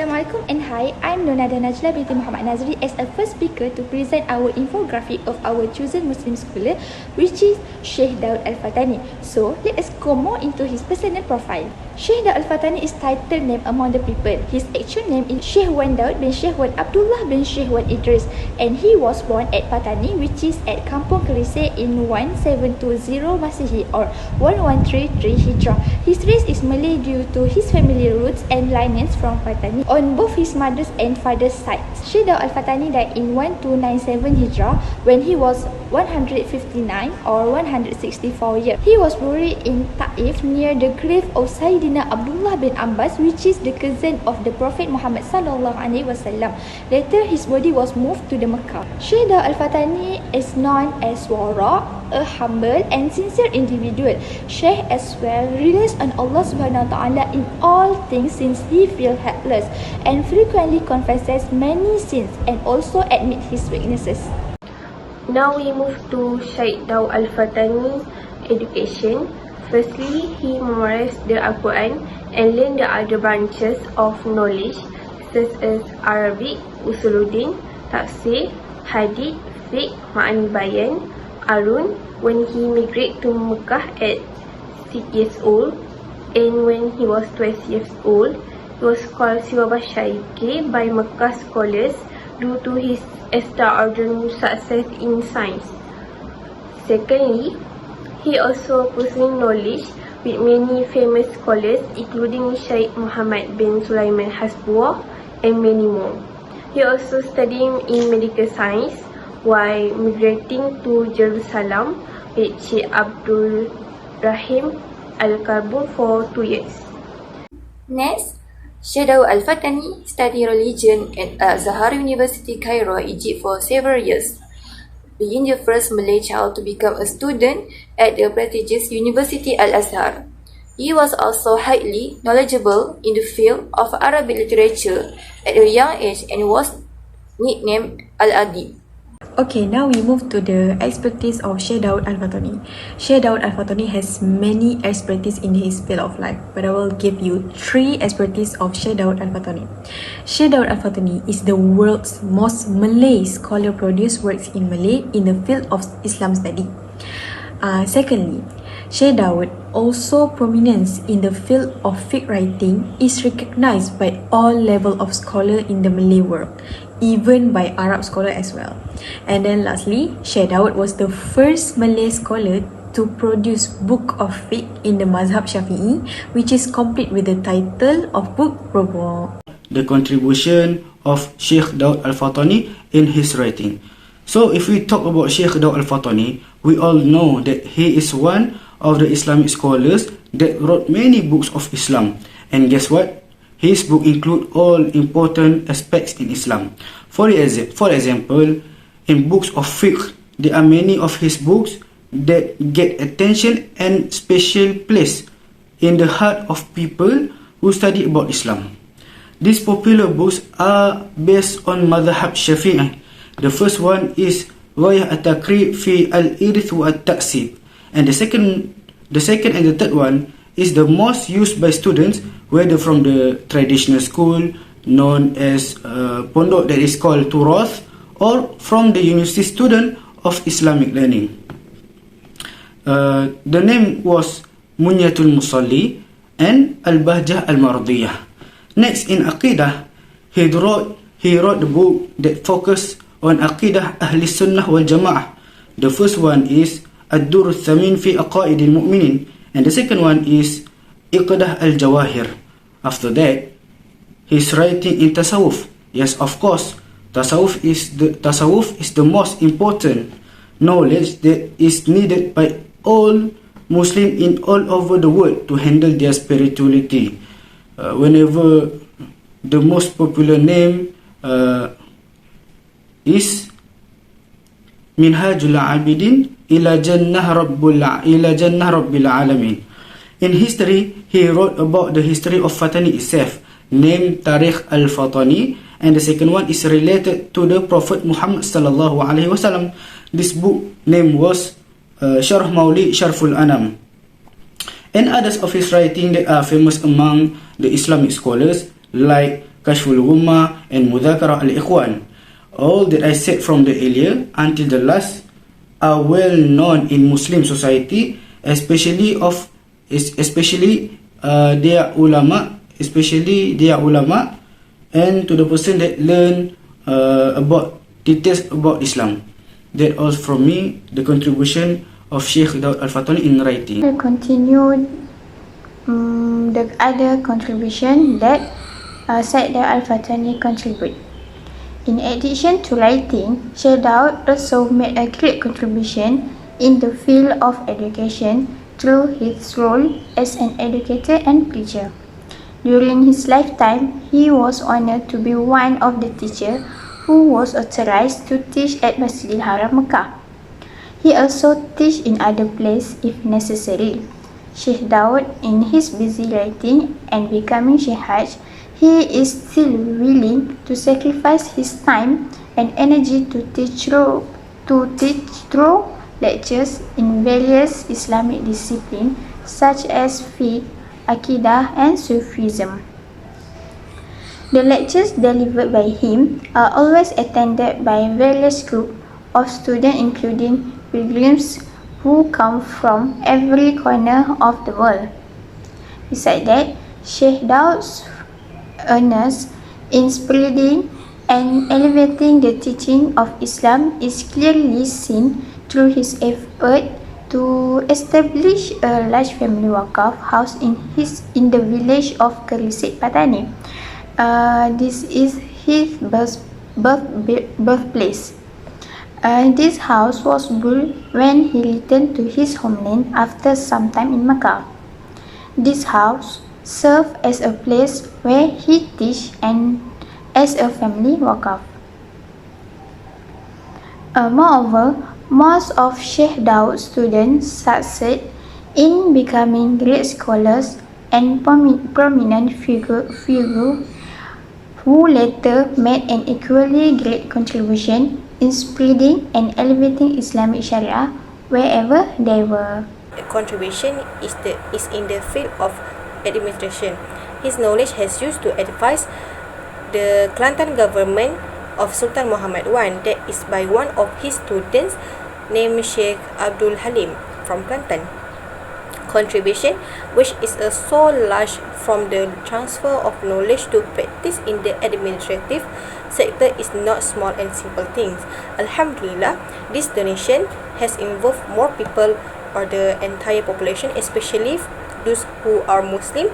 Assalamualaikum and hi, I'm NAJLAA binti Muhammad Nazri as a first speaker to present our infographic of our chosen Muslim scholar, which is Syekh Daud Alfatani. So, let us go more into his personal profile. Syekh Daud Alfatani is title name among the people. His actual name is Syekh Wan Daud bin Syekh Wan Abdullah bin Syekh Wan Idris, and he was born at Patani, which is at Kampung Kelise in 1720 Masihi or 1133 Hijrah. His race is Malay due to his family roots and lineage from Patani on both his mother's and father's sides. Syekh Daud Alfatani died in 1297 Hijrah when he was 159 or 164 years. He was buried in Taif near the grave of Sayyidina Abdullah bin Abbas, which is the cousin of the Prophet Muhammad sallallahu alaihi wasallam. Later, his body was moved to the Mecca. Syekh Daud Alfatani is known as wara, a humble and sincere individual. Syekh as well relies on Allah subhanahu wa ta'ala in all things since he feels helpless and frequently confesses many sins and also admits his weaknesses. Now we move to Syekh Daud Alfatani education. Firstly, he memorized the Al-Quran and learned the other branches of knowledge such as Arabic, Usuluddin, Tafsir, Hadith, Fiqh, Ma'ani Bayan, Arun when he migrated to Mecca at 6 years old, and when he was 12 years old, he was called SYEIKH by Mecca scholars due to his extraordinary success in science. Secondly, he also pursued knowledge with many famous scholars including Sheikh Muhammad bin Sulaiman Hasbuah and many more. He also studied in medical science while migrating to Jerusalem with Sheikh Abdul Rahim Al-Karbun for 2 years. Next, Syekh Daud Alfatani studied religion at Al-Azhar University, Cairo, Egypt for several years, being the first Malay child to become a student at the prestigious University Al-Azhar. He was also highly knowledgeable in the field of Arabic literature at a young age and was nicknamed Al-Adib. Okay, now we move to the expertise of Syekh Daud Alfatani. Syekh Daud Alfatani has many expertise in his field of life, but I will give you 3 expertise of Syekh Daud Alfatani. Syekh Daud Alfatani is the world's most Malay scholar produced works in Malay in the field of Islam study. Secondly, Syekh Daud also prominence in the field of fiqh writing is recognized by all level of scholar in the Malay world, even by Arab scholar as well. And then lastly, Syekh Daud was the first Malay scholar to produce book of fiqh in the Mazhab Syafi'i, which is complete with the title of book Rubu'. The contribution of Syekh Daud Alfatani in his writing. So if we talk about Syekh Daud Alfatani, we all know that he is one of the Islamic scholars that wrote many books of Islam. And guess what? His book include all important aspects in Islam. For example, in books of fiqh, there are many of his books that get attention and special place in the heart of people who study about Islam. These popular books are based on Madhab Syafi'i. The first one is Ghayah at-Taqrib fi al-Irth wa at-Ta'sib, and the second and the third one is the most used by students, whether from the traditional school known as Pondok that is called Turath, or from the university student of Islamic learning. The name was Munyatul Musalli and Al-Bahjah Al-Mardiyah. Next, in Aqidah, he wrote the book that focused on Aqidah Ahli Sunnah wal Jama'ah. The first one is Ad-Dur Thamin fi Aqaid al-Mu'minin, and the second one is Iqdah al-Jawahir. After that, he's writing in Tasawuf. Yes, of course, Tasawuf is the most important knowledge that is needed by all Muslims in all over the world to handle their spirituality. Whenever the most popular name is Minhajul Abidin ila Jannah Rabbil Alamin. In history, he wrote about the history of Fatani itself, named Tarikh Al-Fatani, and the second one is related to the Prophet Muhammad sallallahu alaihi wasallam. This book name was Sharh Mauli Sharful Anam. And others of his writing that are famous among the Islamic scholars like Kashful Ghumma, and Mudhakara al-Ikhwan. All that I said from the earlier until the last are well known in Muslim society, especially their ulama, and to the person that learn about details about Islam. That all from me, the contribution of Sheikh Daud Al-Fatani in writing. We continue the other contribution that SYEIKH DAUD ALFATANI contribute. In addition to writing, Sheikh Daud also made a great contribution in the field of education through his role as an educator and preacher. During his lifetime, he was honored to be one of the teachers who was authorized to teach at Masjidil Haram Mecca. He also teach in other places if necessary. Sheikh Daud, in his busy writing and becoming Sheikh Hajj, he is still willing to sacrifice his time and energy to teach through lectures in various Islamic disciplines such as fiqh, aqidah, and Sufism. The lectures delivered by him are always attended by various groups of students, including pilgrims who come from every corner of the world. Besides that, Sheikh Daud's earnestness in spreading and elevating the teaching of Islam is clearly seen through his effort to establish a large family wakaf house in the village of Kerisik, Patani. This is his birthplace. This house was built when he returned to his homeland after some time in Mecca. This house served as a place where he teach and as a family wakaf. Moreover, most of Sheikh Daud's students succeed in becoming great scholars and prominent figures who later made an equally great contribution in spreading and elevating Islamic Sharia wherever they were. Contribution is in the field of administration. His knowledge has used to advise the Kelantan government of Sultan Muhammad I, that is by one of his students named Sheikh Abdul Halim from Kelantan. Contribution, which is so large from the transfer of knowledge to practice in the administrative sector, is not small and simple things. Alhamdulillah, this donation has involved more people or the entire population, especially those who are Muslim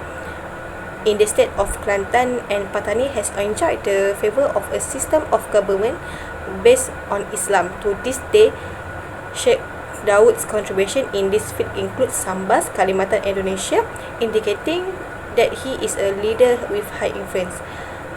in the state of Kelantan, and Patani has enjoyed the favor of a system of government based on Islam. To this day, Sheikh Daud's contribution in this field includes Sambas Kalimantan Indonesia, indicating that he is a leader with high influence.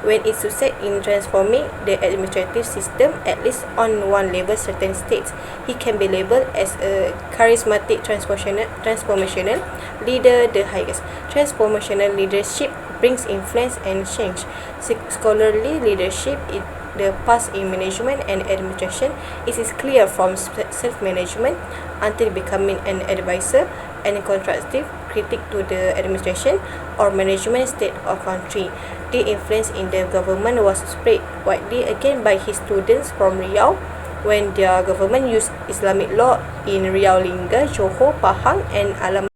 When it succeeds in transforming the administrative system, at least on one level, certain states, he can be labeled as a charismatic transformational leader. The highest transformational leadership brings influence and change. Scholarly leadership in the past in management and administration, it is clear from self-management until becoming an advisor and constructive critic to the administration or management state or country. The influence in the government was spread widely again by his students from Riau when their government used Islamic law in Riau, Lingga, Johor, Pahang and Alam